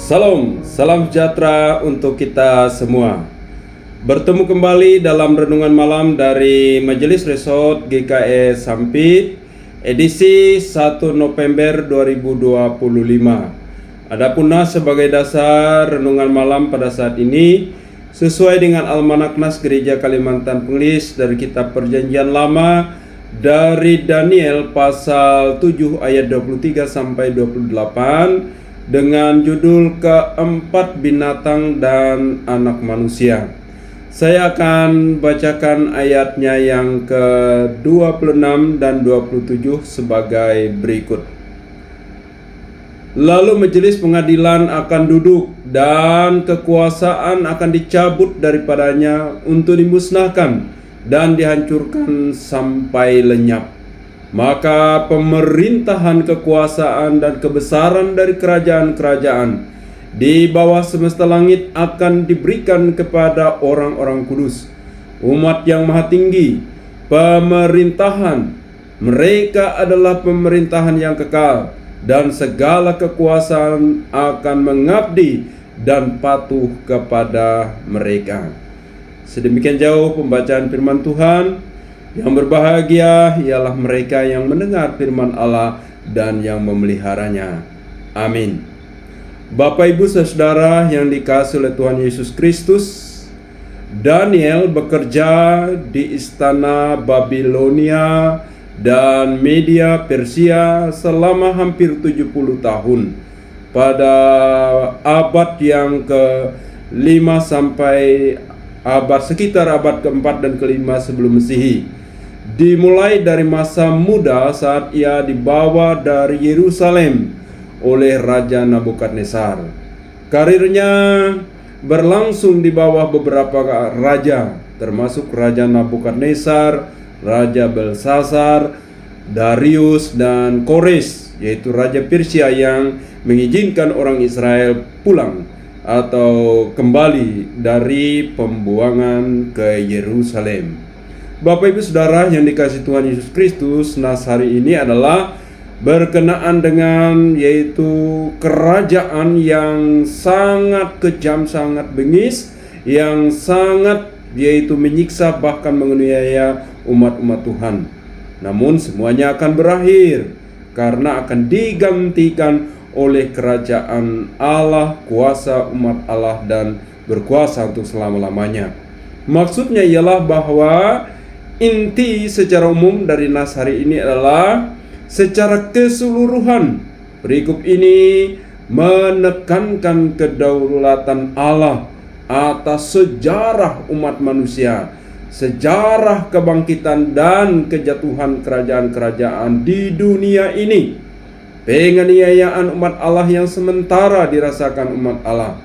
Salam, salam sejahtera untuk kita semua. Bertemu kembali dalam renungan malam dari Majelis Resort GKS Sampit, edisi 1 November 2025. Adapun nas sebagai dasar renungan malam pada saat ini sesuai dengan Almanak Nas Gereja Kalimantan Pengelis dari Kitab Perjanjian Lama dari Daniel pasal 7 ayat 23 sampai 28 dengan judul Keempat Binatang dan Anak Manusia. Saya akan bacakan ayatnya yang ke-26 dan 27 sebagai berikut. Lalu majelis pengadilan akan duduk dan kekuasaan akan dicabut daripadanya untuk dimusnahkan dan dihancurkan sampai lenyap. Maka pemerintahan, kekuasaan, dan kebesaran dari kerajaan-kerajaan di bawah semesta langit akan diberikan kepada orang-orang kudus, umat yang maha tinggi. Pemerintahan mereka adalah pemerintahan yang kekal, dan segala kekuasaan akan mengabdi dan patuh kepada mereka. Sedemikian jauh pembacaan firman Tuhan. Yang berbahagia ialah mereka yang mendengar firman Allah dan yang memeliharanya. Amin. Bapak, Ibu, Saudara yang dikasihi oleh Tuhan Yesus Kristus, Daniel bekerja di istana Babilonia dan Media Persia selama hampir 70 tahun pada abad yang ke-5 sampai sekitar abad ke-4 dan ke-5 sebelum Masehi. Dimulai dari masa muda saat ia dibawa dari Yerusalem oleh Raja Nabukadnezar. Karirnya berlangsung di bawah beberapa raja, termasuk Raja Nabukadnezar, Raja Belsasar, Darius, dan Kores, yaitu Raja Persia yang mengizinkan orang Israel pulang atau kembali dari pembuangan ke Yerusalem. Bapak, Ibu, Saudara yang dikasihi Tuhan Yesus Kristus, nas hari ini adalah berkenaan dengan yaitu kerajaan yang sangat kejam, sangat bengis, yang sangat yaitu menyiksa bahkan menganiaya umat-umat Tuhan. Namun semuanya akan berakhir karena akan digantikan oleh kerajaan Allah, kuasa umat Allah dan berkuasa untuk selama-lamanya. Maksudnya ialah bahwa inti secara umum dari nas hari ini adalah secara keseluruhan perikop ini menekankan kedaulatan Allah atas sejarah umat manusia, sejarah kebangkitan dan kejatuhan kerajaan-kerajaan di dunia ini, penganiayaan umat Allah yang sementara dirasakan umat Allah.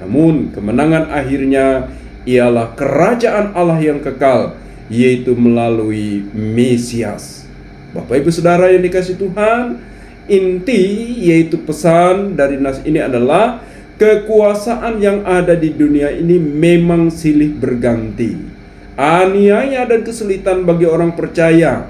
Namun kemenangan akhirnya ialah kerajaan Allah yang kekal, yaitu melalui Mesias. Bapak, Ibu, Saudara yang dikasihi Tuhan, inti yaitu pesan dari nas ini adalah kekuasaan yang ada di dunia ini memang silih berganti. Aniaya dan kesulitan bagi orang percaya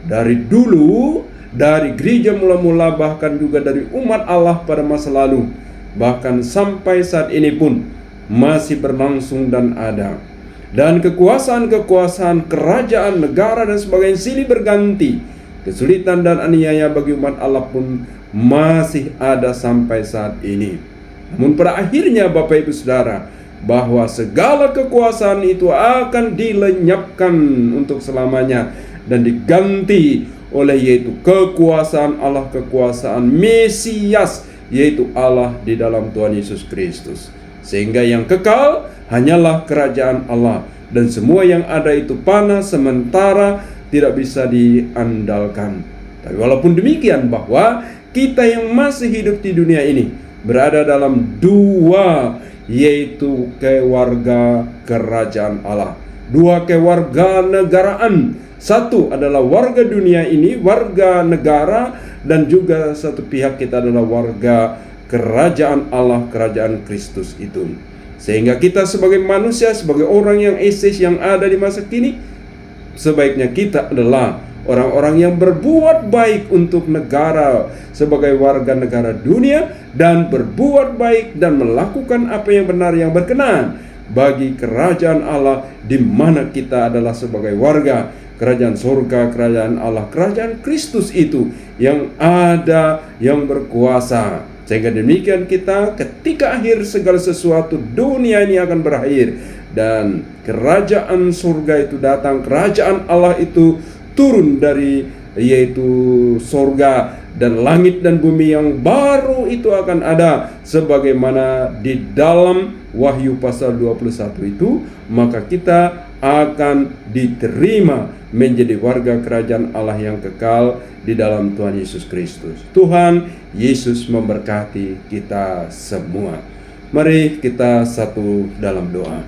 dari dulu, dari gereja mula-mula, bahkan juga dari umat Allah pada masa lalu, bahkan sampai saat ini pun masih berlangsung dan ada. Dan kekuasaan-kekuasaan kerajaan, negara dan sebagainya silih berganti. Kesulitan dan aniaya bagi umat Allah pun masih ada sampai saat ini. Namun pada akhirnya Bapak, Ibu, Saudara, bahwa segala kekuasaan itu akan dilenyapkan untuk selamanya dan diganti oleh yaitu kekuasaan Allah, kekuasaan Mesias, yaitu Allah di dalam Tuhan Yesus Kristus. Sehingga yang kekal hanyalah kerajaan Allah, dan semua yang ada itu panas sementara, tidak bisa diandalkan. Tapi walaupun demikian, bahwa kita yang masih hidup di dunia ini berada dalam dua, yaitu keluarga kerajaan Allah, dua kewarganegaraan. Satu adalah warga dunia ini, warga negara, dan juga satu pihak kita adalah warga kerajaan Allah, kerajaan Kristus itu. Sehingga kita sebagai manusia, sebagai orang yang eksis yang ada di masa kini, sebaiknya kita adalah orang-orang yang berbuat baik untuk negara sebagai warga negara dunia, dan berbuat baik dan melakukan apa yang benar yang berkenan bagi kerajaan Allah, di mana kita adalah sebagai warga kerajaan surga, kerajaan Allah, kerajaan Kristus itu yang ada, yang berkuasa. Sehingga demikian kita ketika akhir segala sesuatu dunia ini akan berakhir dan kerajaan surga itu datang, kerajaan Allah itu turun dari yaitu surga, dan langit dan bumi yang baru itu akan ada sebagaimana di dalam Wahyu pasal 21 itu, maka kita akan diterima menjadi warga kerajaan Allah yang kekal di dalam Tuhan Yesus Kristus. Tuhan Yesus memberkati kita semua. Mari kita satu dalam doa.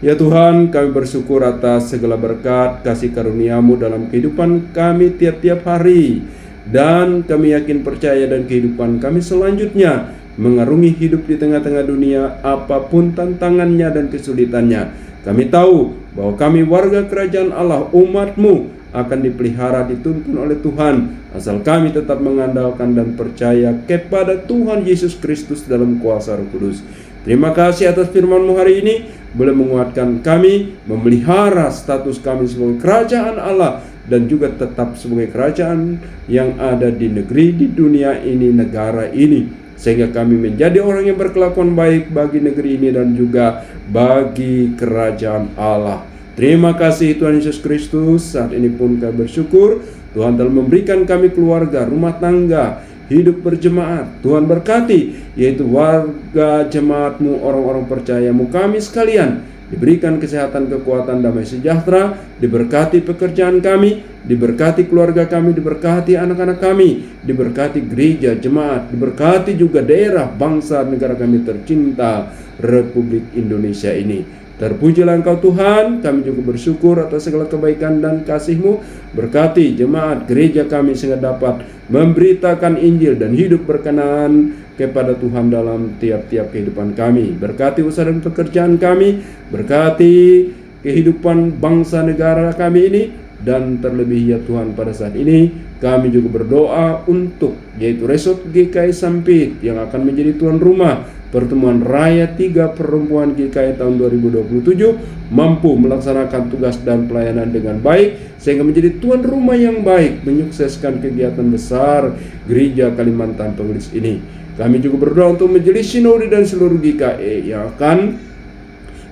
Ya Tuhan, kami bersyukur atas segala berkat kasih karunia-Mu dalam kehidupan kami tiap-tiap hari, dan kami yakin percaya dan kehidupan kami selanjutnya mengarungi hidup di tengah-tengah dunia apapun tantangannya dan kesulitannya. Kami tahu bahwa kami warga kerajaan Allah, umat-Mu, akan dipelihara, dituntun oleh Tuhan, asal kami tetap mengandalkan dan percaya kepada Tuhan Yesus Kristus dalam kuasa Roh Kudus. Terima kasih atas firman-Mu hari ini, boleh menguatkan kami, memelihara status kami sebagai kerajaan Allah, dan juga tetap sebagai kerajaan yang ada di negeri, di dunia ini, negara ini, sehingga kami menjadi orang yang berkelakuan baik bagi negeri ini dan juga bagi kerajaan Allah. Terima kasih Tuhan Yesus Kristus. Saat ini pun kami bersyukur Tuhan telah memberikan kami keluarga, rumah tangga, hidup berjemaat. Tuhan berkati, yaitu warga jemaat-Mu, orang-orang percaya-Mu, kami sekalian diberikan kesehatan, kekuatan, damai sejahtera, diberkati pekerjaan kami, diberkati keluarga kami, diberkati anak-anak kami, diberkati gereja, jemaat, diberkati juga daerah, bangsa, negara kami tercinta, Republik Indonesia ini. Terpujilah Engkau Tuhan, kami juga bersyukur atas segala kebaikan dan kasih-Mu. Berkati jemaat gereja kami sehingga dapat memberitakan Injil dan hidup berkenan kepada Tuhan dalam tiap-tiap kehidupan kami. Berkati usaha dan pekerjaan kami, berkati kehidupan bangsa negara kami ini, dan terlebih ya Tuhan pada saat ini kami juga berdoa untuk yaitu Resort GKI Sampit yang akan menjadi tuan rumah Pertemuan Raya 3 Perempuan GKI tahun 2027, mampu melaksanakan tugas dan pelayanan dengan baik sehingga menjadi tuan rumah yang baik, menyukseskan kegiatan besar Gereja Kalimantan Pengelis ini. Kami juga berdoa untuk Majelis Sinode dan seluruh GKI yang akan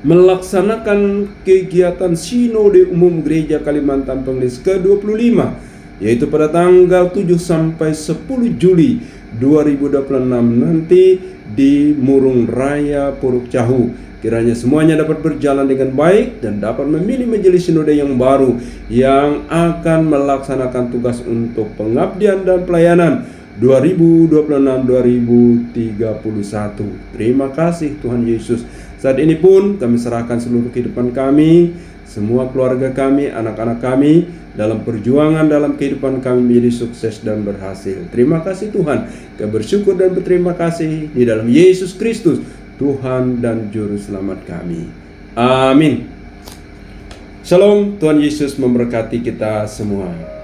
melaksanakan kegiatan Sinode Umum Gereja Kalimantan Pengelis ke-25, yaitu pada tanggal 7 sampai 10 Juli 2026 nanti di Murung Raya Puruk Cahu. Kiranya semuanya dapat berjalan dengan baik dan dapat memilih majelis sinode yang baru yang akan melaksanakan tugas untuk pengabdian dan pelayanan 2026-2031. Terima kasih Tuhan Yesus. Saat ini pun kami serahkan seluruh kehidupan kami, semua keluarga kami, anak-anak kami, dalam perjuangan dalam kehidupan kami menjadi sukses dan berhasil. Terima kasih Tuhan. Kami bersyukur dan berterima kasih di dalam Yesus Kristus, Tuhan dan Juru Selamat kami. Amin. Shalom, Tuhan Yesus memberkati kita semua.